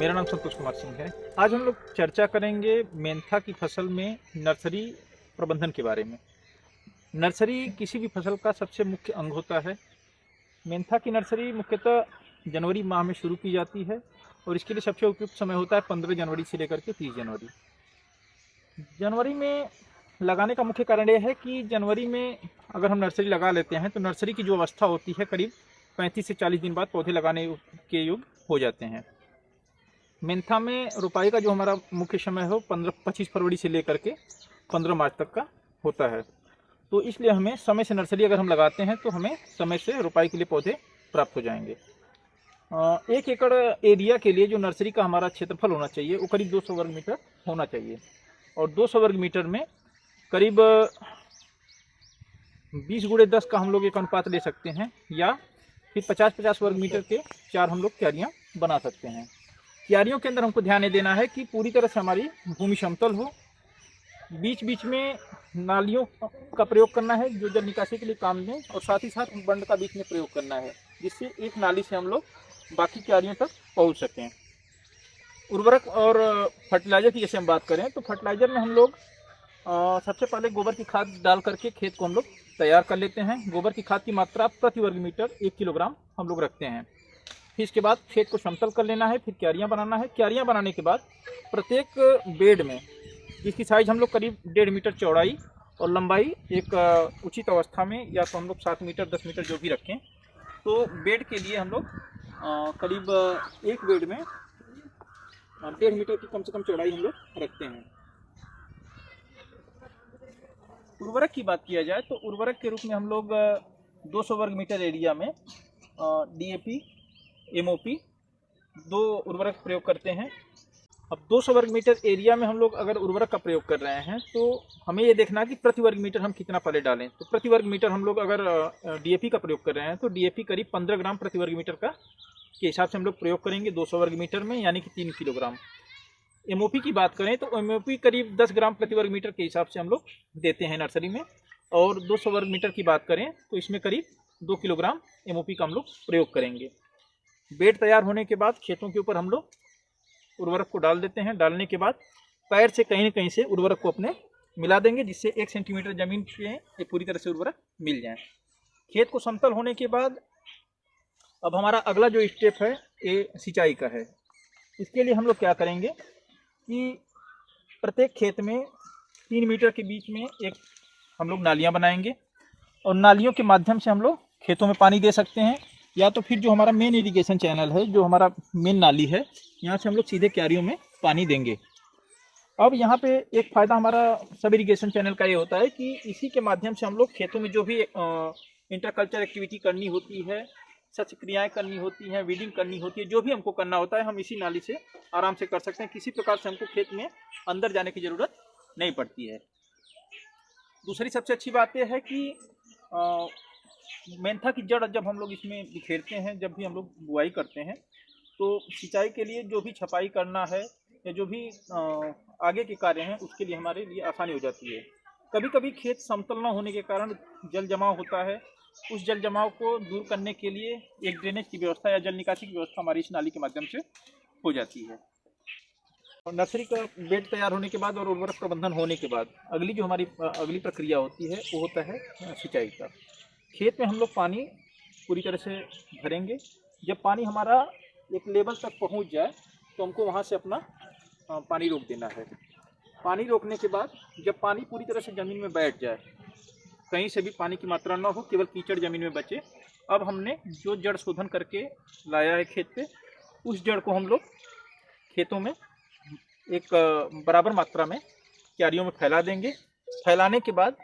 मेरा नाम संतोष कुमार सिंह है। आज हम लोग चर्चा करेंगे मेंथा की फसल में नर्सरी प्रबंधन के बारे में। नर्सरी किसी भी फसल का सबसे मुख्य अंग होता है। मेंथा की नर्सरी मुख्यतः जनवरी माह में शुरू की जाती है और इसके लिए सबसे उपयुक्त समय होता है 15 जनवरी से लेकर के 30 जनवरी। जनवरी में लगाने का मुख्य कारण यह है कि जनवरी में अगर हम नर्सरी लगा लेते हैं तो नर्सरी की जो अवस्था होती है करीब 35 से 40 दिन बाद पौधे लगाने के योग्य हो जाते हैं। मेंथा में रोपाई का जो हमारा मुख्य समय है वो 25 फरवरी से लेकर के 15 मार्च तक का होता है। तो इसलिए हमें समय से नर्सरी अगर हम लगाते हैं तो हमें समय से रोपाई के लिए पौधे प्राप्त हो जाएंगे। 1 एकड़ एरिया के लिए जो नर्सरी का हमारा क्षेत्रफल होना चाहिए वो करीब 200 वर्ग मीटर होना चाहिए और 200 वर्ग मीटर में करीब 20x10 का हम लोग एक अनुपात ले सकते हैं या फिर 50-50 वर्ग मीटर के 4 हम लोग क्यारियाँ बना सकते हैं। क्यारियों के अंदर हमको ध्यान देना है कि पूरी तरह से हमारी भूमि समतल हो। बीच बीच में नालियों का प्रयोग करना है जो जल निकासी के लिए काम दें और साथ ही साथ बंड का बीच में प्रयोग करना है जिससे एक नाली से हम लोग बाकी क्यारियों तक पहुंच सकें। उर्वरक और फर्टिलाइज़र की जैसे हम बात करें तो फर्टिलाइज़र में हम लोग सबसे पहले गोबर की खाद डाल करके खेत को हम लोग तैयार कर लेते हैं। गोबर की खाद की मात्रा प्रति वर्ग मीटर 1 किलोग्राम हम लोग रखते हैं। फिर इसके बाद खेत को समतल कर लेना है, फिर क्यारियाँ बनाना है। क्यारियाँ बनाने के बाद प्रत्येक बेड में जिसकी साइज़ हम लोग करीब 1.5 मीटर चौड़ाई और लंबाई एक उचित अवस्था में या तो हम लोग 7 मीटर 10 मीटर जो भी रखें, तो बेड के लिए हम लोग करीब एक बेड में 1.5 मीटर की कम से कम चौड़ाई हम लोग रखते हैं। उर्वरक की बात किया जाए तो उर्वरक के रूप में हम लोग 200 वर्ग मीटर एरिया में DAP MOP 2 उर्वरक प्रयोग करते हैं। अब 200 वर्ग मीटर एरिया में हम लोग अगर उर्वरक का प्रयोग कर रहे हैं तो हमें ये देखना है कि प्रति वर्ग मीटर हम कितना पहले डालें। तो प्रति वर्ग मीटर हम लोग अगर DAP का प्रयोग कर रहे हैं तो DAP करीब 15 ग्राम प्रति वर्ग मीटर का के हिसाब से हम लोग प्रयोग करेंगे 200 वर्ग मीटर में, यानी कि 3 किलोग्राम। MOP की बात करें तो MOP करीब 10 ग्राम प्रति वर्ग मीटर के हिसाब से हम लोग देते हैं नर्सरी में, और 200 वर्ग मीटर की बात करें तो इसमें करीब 2 किलोग्राम MOP का हम लोग प्रयोग करेंगे। बेड तैयार होने के बाद खेतों के ऊपर हम लोग उर्वरक को डाल देते हैं। डालने के बाद पैर से कहीं न कहीं से उर्वरक को अपने मिला देंगे जिससे 1 सेंटीमीटर ज़मीन पे पूरी तरह से उर्वरक मिल जाए। खेत को समतल होने के बाद अब हमारा अगला जो स्टेप है ये सिंचाई का है। इसके लिए हम लोग क्या करेंगे कि प्रत्येक खेत में 3 मीटर के बीच में एक हम लोग नालियाँ बनाएंगे और नालियों के माध्यम से हम लोग खेतों में पानी दे सकते हैं, या तो फिर जो हमारा मेन इरिगेशन चैनल है, जो हमारा मेन नाली है, यहाँ से हम लोग सीधे क्यारियों में पानी देंगे। अब यहाँ पे एक फ़ायदा हमारा सब इरिगेशन चैनल का ये होता है कि इसी के माध्यम से हम लोग खेतों में जो भी इंटरकल्चर एक्टिविटी करनी होती है, सच क्रियाएँ करनी होती हैं, वीडिंग करनी होती है, जो भी हमको करना होता है हम इसी नाली से आराम से कर सकते हैं। किसी प्रकार से हमको खेत में अंदर जाने की ज़रूरत नहीं पड़ती है। दूसरी सबसे अच्छी बात यह है कि मेंथा की जड़ जब हम लोग इसमें बिखेरते हैं, जब भी हम लोग बुआई करते हैं, तो सिंचाई के लिए जो भी छपाई करना है या जो भी आगे के कार्य हैं उसके लिए हमारे लिए आसानी हो जाती है। कभी कभी खेत समतल न होने के कारण जल जमाव होता है, उस जल जमाव को दूर करने के लिए एक ड्रेनेज की व्यवस्था या जल निकासी की व्यवस्था हमारी इस नाली के माध्यम से हो जाती है। और नर्सरी का बेड तैयार होने के बाद और उर्वरक प्रबंधन होने के बाद अगली जो हमारी अगली प्रक्रिया होती है वो होता है सिंचाई का। खेत में हम लोग पानी पूरी तरह से भरेंगे। जब पानी हमारा एक लेवल तक पहुंच जाए तो हमको वहां से अपना पानी रोक देना है। पानी रोकने के बाद जब पानी पूरी तरह से ज़मीन में बैठ जाए, कहीं से भी पानी की मात्रा ना हो, केवल कीचड़ ज़मीन में बचे, अब हमने जो जड़ शोधन करके लाया है खेत पे, उस जड़ को हम लोग खेतों में एक बराबर मात्रा में क्यारियों में फैला देंगे। फैलाने के बाद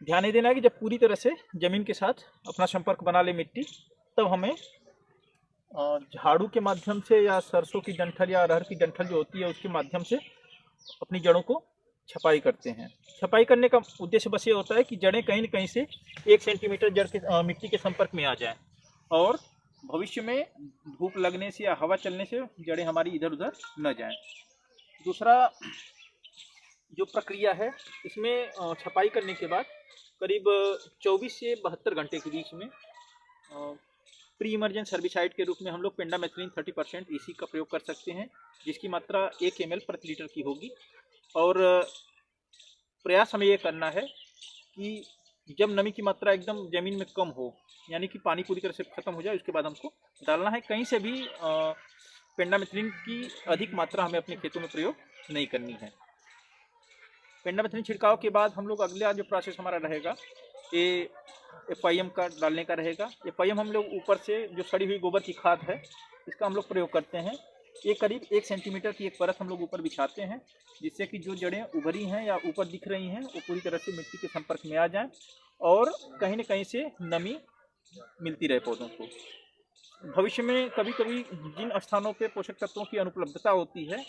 ध्यान देना है कि जब पूरी तरह से ज़मीन के साथ अपना संपर्क बना ले मिट्टी, तब हमें झाड़ू के माध्यम से या सरसों की डंठल या अरहर की डंठल जो होती है उसके माध्यम से अपनी जड़ों को छपाई करते हैं। छपाई करने का उद्देश्य बस ये होता है कि जड़ें कहीं न कहीं से 1 सेंटीमीटर जड़ के मिट्टी के संपर्क में आ जाएं और भविष्य में धूप लगने से या हवा चलने से जड़ें हमारी इधर उधर न जाएं। दूसरा जो प्रक्रिया है इसमें छपाई करने के बाद करीब 24 से 72 घंटे के बीच में प्री इमरजेंस हर्बिसाइड के रूप में हम लोग पेंडामेथ्रिन 30% इसी का प्रयोग कर सकते हैं, जिसकी मात्रा 1 ml प्रति लीटर की होगी। और प्रयास हमें ये करना है कि जब नमी की मात्रा एकदम ज़मीन में कम हो, यानी कि पानी पूरी तरह से ख़त्म हो जाए, उसके बाद हमको डालना है। कहीं से भी पेंडामेथ्रिन की अधिक मात्रा हमें अपने खेतों में प्रयोग नहीं करनी है। पेंडामेथ्रिन छिड़काव के बाद हम लोग अगला जो प्रोसेस हमारा रहेगा, ये FIM का डालने का रहेगा। FIM हम लोग ऊपर से जो सड़ी हुई गोबर की खाद है, इसका हम लोग प्रयोग करते हैं। ये करीब 1 सेंटीमीटर की एक परत हम लोग ऊपर बिछाते हैं, जिससे कि जो जड़ें उभरी हैं या ऊपर दिख रही हैं वो पूरी तरह से मिट्टी के संपर्क में आ जाएं और कहीं न कहीं से नमी मिलती रहे पौधों को। भविष्य में कभी कभी जिन स्थानों पे पोषक तत्वों की अनुपलब्धता होती है,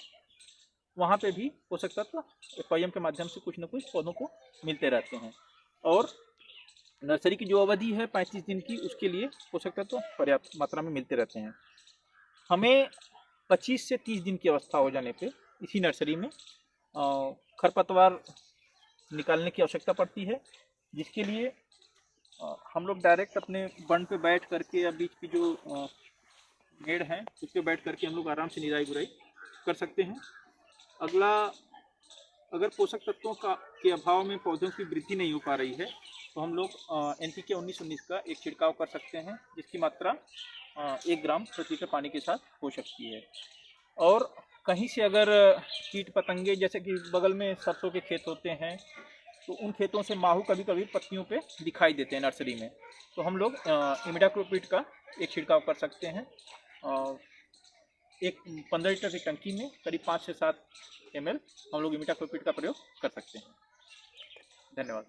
वहाँ पे भी पोषक तत्व FIM के माध्यम से कुछ न कुछ पौधों को मिलते रहते हैं। और नर्सरी की जो अवधि है 35 दिन की, उसके लिए पोषक तत्व पर्याप्त मात्रा में मिलते रहते हैं। हमें 25 से 30 दिन की अवस्था हो जाने पे इसी नर्सरी में खरपतवार निकालने की आवश्यकता पड़ती है, जिसके लिए हम लोग डायरेक्ट अपने बंड पे बैठ करके या बीच की जो मेड़ है उस पर बैठ करके हम लोग आराम से निराई गुराई कर सकते हैं। अगला, अगर पोषक तत्वों के अभाव में पौधों की वृद्धि नहीं हो पा रही है, तो हम लोग NPK 19-19 का एक छिड़काव कर सकते हैं, जिसकी मात्रा 1 ग्राम प्रति लीटर पानी के साथ हो सकती है। और कहीं से अगर कीट पतंगे, जैसे कि बगल में सरसों के खेत होते हैं, तो उन खेतों से माहू कभी कभी पत्तियों पे दिखाई देते हैं नर्सरी में, तो हम लोग इमिडाक्लोप्रिड का एक छिड़काव कर सकते हैं। एक 15 लीटर की टंकी में करीब 5 से 7 ml हम लोग इमिडाक्लोप्रिड का प्रयोग कर सकते हैं। धन्यवाद।